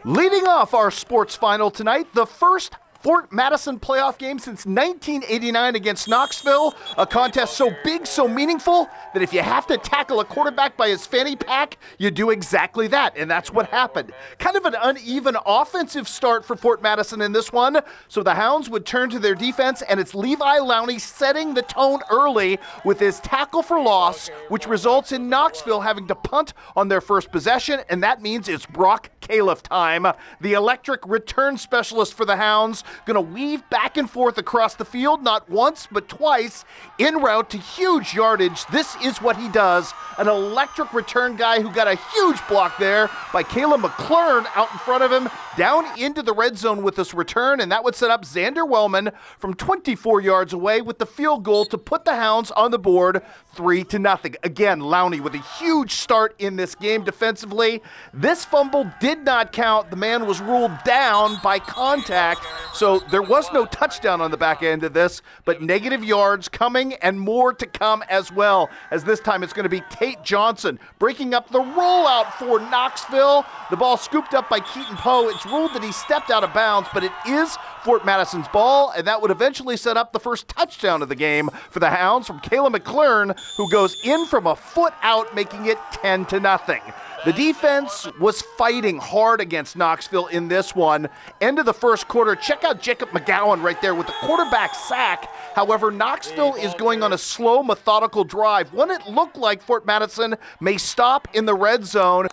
Leading off our sports final tonight, the first Fort Madison playoff game since 1989 against Knoxville. A contest so big, so meaningful, that if you have to tackle a quarterback by his fanny pack, you do exactly that, and that's what happened. Kind of an uneven offensive start for Fort Madison in this one, so the Hounds would turn to their defense, and it's Levi Lowney setting the tone early with his tackle for loss, which results in Knoxville having to punt on their first possession, and that means it's Brock Califf time. The electric return specialist for the Hounds, going to weave back and forth across the field, not once but twice, en route to huge yardage. This is what he does. An electric return guy who got a huge block there by Caleb McClure out in front of him, down into the red zone with this return, and that would set up Xander Wellman from 24 yards away with the field goal to put the Hounds on the board 3-0. Again, Lowney with a huge start in this game defensively. This fumble did not count. The man was ruled down by contact, so there was no touchdown on the back end of this, but negative yards coming and more to come as well, as this time it's going to be Tate Johnson breaking up the rollout for Knoxville. The ball scooped up by Keaton Poe. It's ruled that he stepped out of bounds, but it is Fort Madison's ball, and that would eventually set up the first touchdown of the game for the Hounds from Caleb McClure, who goes in from a foot out, making it 10-0. The defense was fighting hard against Knoxville in this one. End of the first quarter, check out Jacob McGowan right there with the quarterback sack. However, Knoxville is going on a slow, methodical drive. One it looked like Fort Madison may stop in the red zone.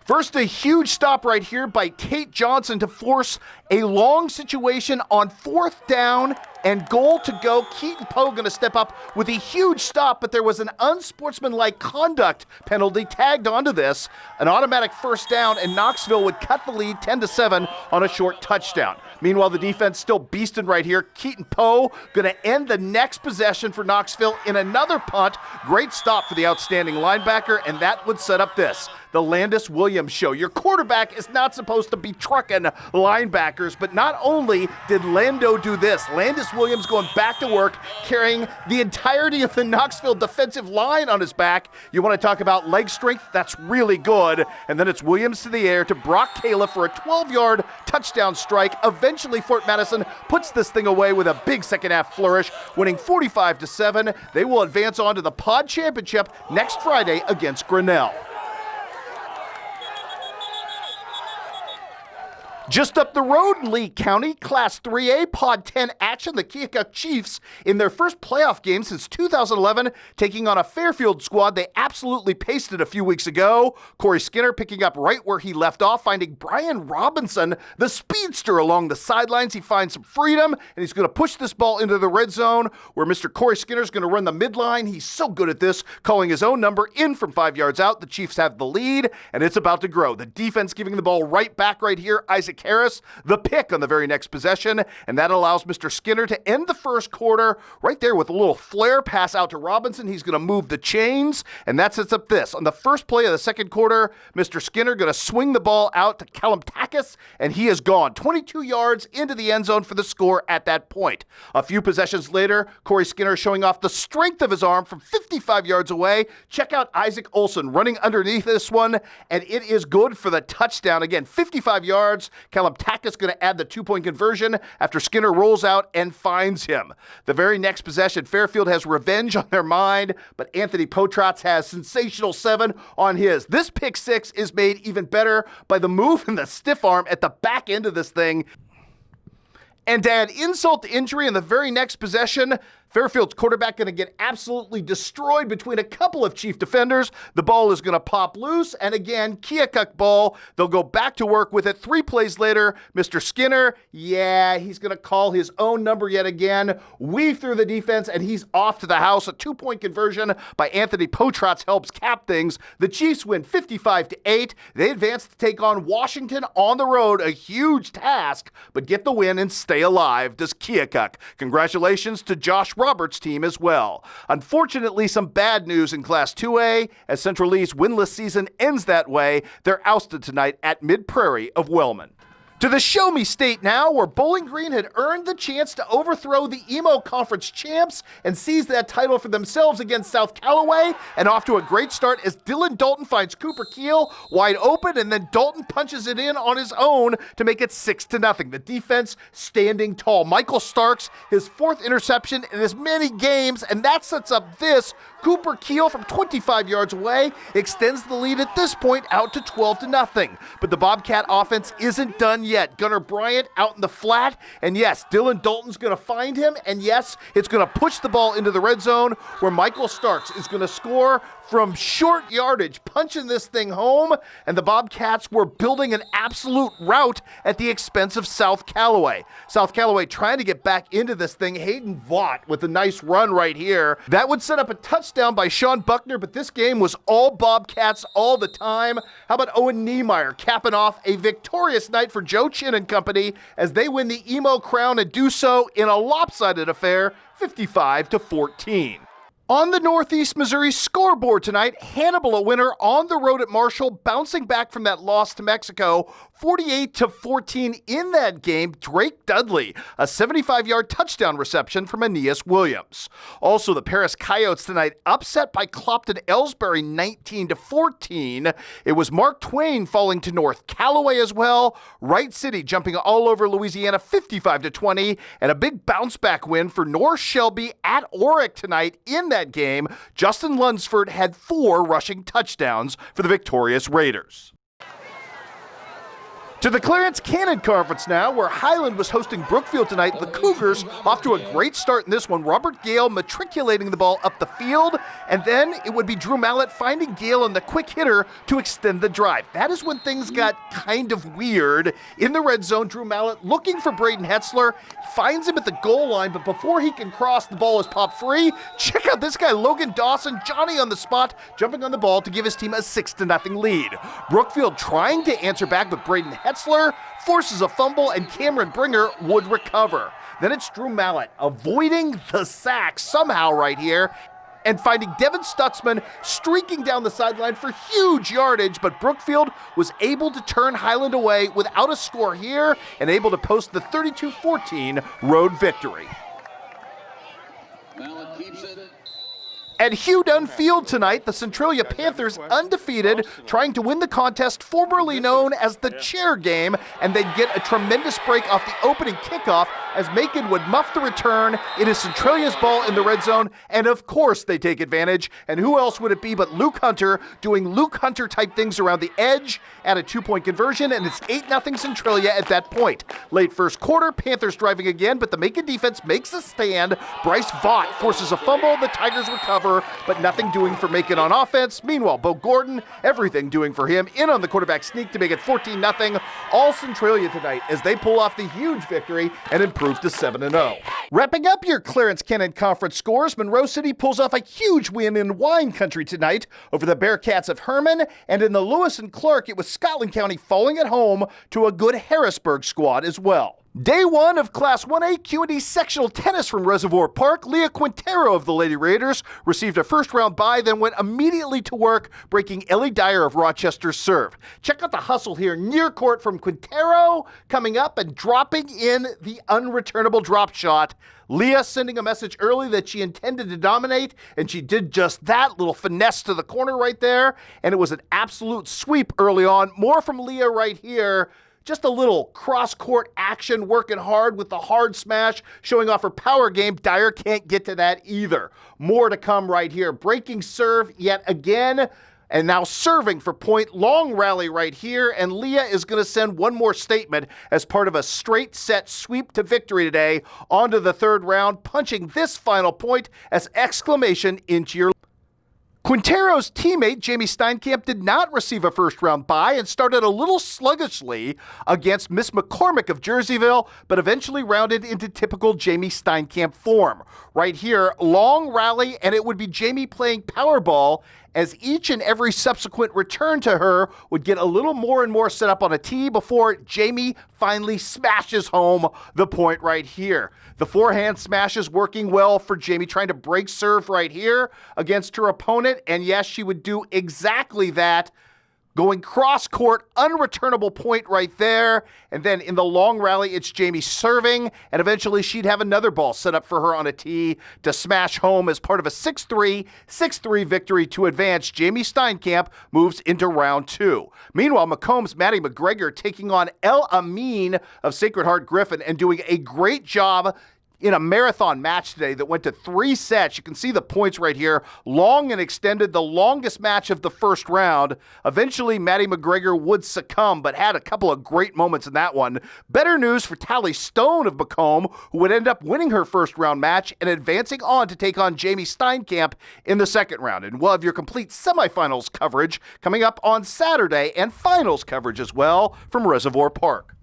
First, a huge stop right here by Tate Johnson to force a long situation on fourth down and goal to go. Keaton Poe going to step up with a huge stop, but there was an unsportsmanlike conduct penalty tagged onto this. An automatic first down, and Knoxville would cut the lead 10-7 on a short touchdown. Meanwhile, the defense still beasting right here. Keaton Poe going to end the next possession for Knoxville in another punt. Great stop for the outstanding linebacker, and that would set up this, the Landis Williams show. Your quarterback is not supposed to be trucking linebackers, but not only did Lando do this, Landis Williams going back to work, carrying the entirety of the Knoxville defensive line on his back. You want to talk about leg strength? That's really good. And then it's Williams to the air to Brock Califf for a 12-yard touchdown strike. Eventually, Fort Madison puts this thing away with a big second-half flourish, winning 45-7. They will advance on to the Pod Championship next Friday against Grinnell. Just up the road in Lee County, Class 3A Pod 10 action. The Keokuk Chiefs in their first playoff game since 2011, taking on a Fairfield squad they absolutely pasted a few weeks ago. Corey Skinner picking up right where he left off, finding Brian Robinson, the speedster, along the sidelines. He finds some freedom, and he's going to push this ball into the red zone, where Mr. Corey Skinner is going to run the midline. He's so good at this, calling his own number in from 5 yards out. The Chiefs have the lead, and it's about to grow. The defense giving the ball right back right here. Isaac Harris, the pick on the very next possession, and that allows Mr. Skinner to end the first quarter right there with a little flare pass out to Robinson. He's going to move the chains, and that sets up this. On the first play of the second quarter, Mr. Skinner going to swing the ball out to Callum Takis, and he is gone. 22 yards into the end zone for the score at that point. A few possessions later, Corey Skinner showing off the strength of his arm from 55 yards away. Check out Isaac Olson running underneath this one, and it is good for the touchdown. Again, 55 yards. Callum Takis going to add the 2-point conversion after Skinner rolls out and finds him. The very next possession, Fairfield has revenge on their mind, but Anthony Potratz has sensational 7 on his. This pick 6 is made even better by the move and the stiff arm at the back end of this thing. And to add insult to injury in the very next possession, Fairfield's quarterback going to get absolutely destroyed between a couple of Chief defenders. The ball is going to pop loose, and again, Keokuk ball. They'll go back to work with it. 3 plays later, Mr. Skinner, he's going to call his own number yet again, weave through the defense, and he's off to the house. A 2-point conversion by Anthony Potratz helps cap things. The Chiefs win 55-8. They advance to take on Washington on the road, a huge task, but get the win and stay alive. Does Keokuk. Congratulations to Josh Roberts' team as well. Unfortunately, some bad news in Class 2A as Central Lee's winless season ends that way. They're ousted tonight at Mid-Prairie of Wellman. To the Show Me State now, where Bowling Green had earned the chance to overthrow the Emo Conference champs and seize that title for themselves against South Callaway, and off to a great start as Dylan Dalton finds Cooper Keel wide open, and then Dalton punches it in on his own to make it 6-0. The defense standing tall. Michael Starks, his fourth interception in as many games, and that sets up this. Cooper Keel from 25 yards away extends the lead at this point out to 12-0. But the Bobcat offense isn't done yet. Gunnar Bryant out in the flat, and yes, Dylan Dalton's going to find him, and yes, it's going to push the ball into the red zone where Michael Starks is going to score from short yardage, punching this thing home, and the Bobcats were building an absolute rout at the expense of South Callaway. South Callaway trying to get back into this thing. Hayden Vaught with a nice run right here. That would set up a touchdown by Sean Buckner, but this game was all Bobcats all the time. How about Owen Niemeyer capping off a victorious night for Joe Chin and company as they win the Emo Crown and do so in a lopsided affair, 55-14. On the Northeast Missouri scoreboard tonight, Hannibal a winner on the road at Marshall, bouncing back from that loss to Mexico, 48-14 in that game. Drake Dudley, a 75-yard touchdown reception from Aeneas Williams. Also, the Paris Coyotes tonight upset by Clopton Ellsbury 19-14. It was Mark Twain falling to North Callaway as well. Wright City jumping all over Louisiana 55-20, and a big bounce back win for North Shelby at Oric tonight in that game. Justin Lunsford had 4 rushing touchdowns for the victorious Raiders. To the Clarence Cannon Conference now, where Highland was hosting Brookfield tonight. The Cougars off to a great start in this one. Robert Gale matriculating the ball up the field, and then it would be Drew Mallett finding Gale on the quick hitter to extend the drive. That is when things got kind of weird. In the red zone, Drew Mallett looking for Braden Hetzler, finds him at the goal line, but before he can cross, the ball is popped free. Check out this guy, Logan Dawson, Johnny on the spot, jumping on the ball to give his team a 6-0 lead. Brookfield trying to answer back, but Braden Hetzler forces a fumble, and Cameron Bringer would recover. Then it's Drew Mallett avoiding the sack somehow right here and finding Devin Stutzman streaking down the sideline for huge yardage, but Brookfield was able to turn Highland away without a score here and able to post the 32-14 road victory. Mallett keeps it. At Hugh Dunn Field tonight, the Centralia Panthers undefeated, trying to win the contest formerly known as the chair game, and they'd get a tremendous break off the opening kickoff as Macon would muff the return. It is Centralia's ball in the red zone, and of course they take advantage. And who else would it be but Luke Hunter doing Luke Hunter type things around the edge at a 2-point conversion, and it's 8-0 Centralia at that point. Late first quarter, Panthers driving again, but the Macon defense makes a stand. Bryce Vaught forces a fumble, the Tigers recover, but nothing doing for Macon on offense. Meanwhile, Bo Gordon, everything doing for him, in on the quarterback sneak to make it 14-0. All Centralia tonight as they pull off the huge victory and improve to 7-0. Wrapping up your Clarence Cannon Conference scores, Monroe City pulls off a huge win in wine country tonight over the Bearcats of Herman, and in the Lewis and Clark, it was Scotland County falling at home to a good Harrisburg squad as well. Day 1 of Class 1A Q&D sectional tennis from Reservoir Park. Leah Quintero of the Lady Raiders received a first-round bye, then went immediately to work, breaking Ellie Dyer of Rochester's serve. Check out the hustle here near court from Quintero, coming up and dropping in the unreturnable drop shot. Leah sending a message early that she intended to dominate, and she did just that. Little finesse to the corner right there, and it was an absolute sweep early on. More from Leah right here. Just a little cross-court action, working hard with the hard smash, showing off her power game. Dyer can't get to that either. More to come right here. Breaking serve yet again, and now serving for point. Long rally right here, and Leah is going to send one more statement as part of a straight set sweep to victory today. On to the third round, punching this final point as exclamation into your... Quintero's teammate, Jamie Steinkamp, did not receive a first-round bye and started a little sluggishly against Miss McCormick of Jerseyville, but eventually rounded into typical Jamie Steinkamp form. Right here, long rally, and it would be Jamie playing Powerball as each and every subsequent return to her would get a little more and more set up on a tee before Jamie finally smashes home the point right here. The forehand smash is working well for Jamie, trying to break serve right here against her opponent, and yes, she would do exactly that. going cross court, unreturnable point right there. And then in the long rally, it's Jamie serving, and eventually she'd have another ball set up for her on a tee to smash home as part of a 6-3, 6-3 victory to advance. Jamie Steinkamp moves into round 2. Meanwhile, Macomb's Maddie McGregor taking on El Amin of Sacred Heart Griffin and doing a great job in a marathon match today that went to 3 sets. You can see the points right here. Long and extended, the longest match of the first round. Eventually, Maddie McGregor would succumb, but had a couple of great moments in that one. Better news for Tally Stone of Macomb, who would end up winning her first round match and advancing on to take on Jamie Steinkamp in the second round. And we'll have your complete semifinals coverage coming up on Saturday, and finals coverage as well from Reservoir Park.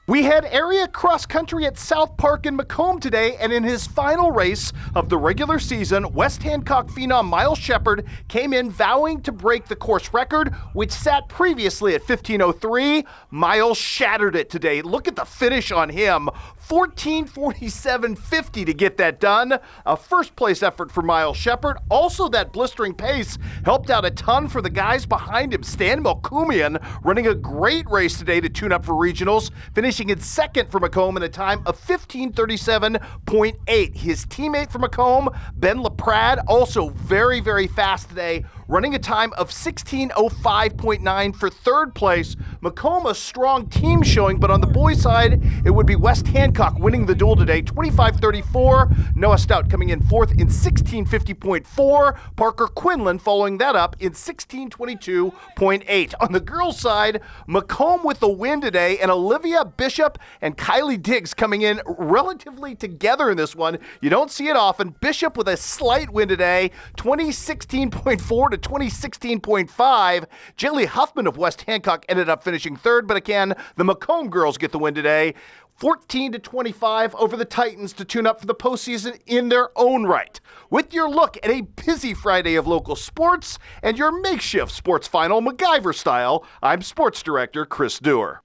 We had area cross country at South Park in Macomb today, and in his final race of the regular season, West Hancock phenom Miles Shepard came in vowing to break the course record, which sat previously at 15:03. Miles shattered it today. Look at the finish on him. 14:47.50 to get that done. A first place effort for Miles Shepard. Also, that blistering pace helped out a ton for the guys behind him. Stan Melkumian running a great race today to tune up for regionals, finishing in second for Macomb in a time of 15:37.8. His teammate from Macomb, Ben LaPrade, also very, very fast today, running a time of 16:05.9 for third place. Macomb, a strong team showing, but on the boys' side, it would be West Hancock winning the duel today, 25:34. Noah Stout coming in fourth in 16:50.4. Parker Quinlan following that up in 16:22.8. On the girls' side, Macomb with the win today, and Olivia Bishop and Kylie Diggs coming in relatively together in this one. You don't see it often. Bishop with a slight win today, 2016.4 to 2016.5. Jaylee Huffman of West Hancock ended up finishing third, but again, the Macomb girls get the win today. 14-25 over the Titans to tune up for the postseason in their own right. With your look at a busy Friday of local sports and your makeshift sports final MacGyver style, I'm Sports Director Chris Dewar.